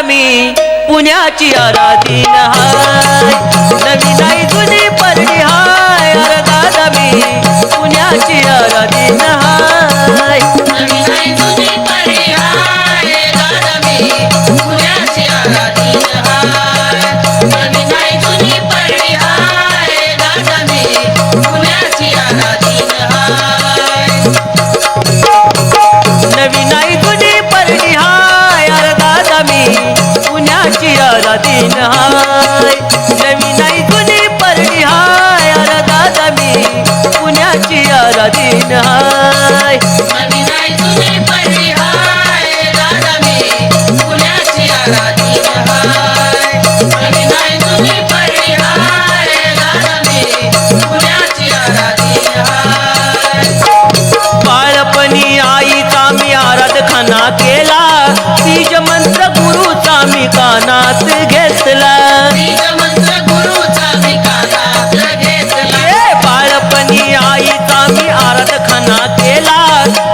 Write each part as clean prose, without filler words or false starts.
मी पुण्याची आराधीन हाय नवी नाही जुनी परडी हाय अरे दादा मी पुण्याची आराधीन हाय नवी नाही जुनी परडी हाय दादा मी पुण्याची आराधीन हाय नवी नाही जुनी परडी हाय दादा मी पुण्याची आराधीन हाय नवी नाही जुनी परडी हाय अरे दादा मी पुण्याची आराधीन हाय नवी नाही जुनी परडी हाय अरे दादा मी पुण्याची आराधीन हाय नवी नाही जुनी परडी हाय दादा मी पुण्याची आराधीन हाय नवी नाही जुनी परडी हाय दादा मी पुण्याची आराधीन हाय बाळपणी आईचा मी आराधखाना केला बीज मंत्र गुरुचा मी कानात घेतला बीज मंत्र गुरुचा मी कानात घेतला बाळपणी आईचा मी आराधखाना केला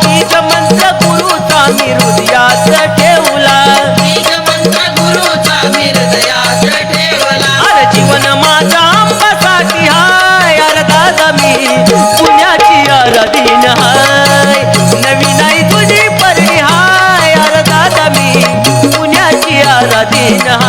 बीज मंत्र गुरुचा मी हृदयात ठेवला बीज मंत्र गुरुचा मी हृदयात ठेवला अरे जीवन माझा अंबासाठी हाय अरे दादा मी पुण्याची आराधीन हाय नवी नाही तुझी परडी हाय अरे दादा मी पुण्याची आराधीन हाय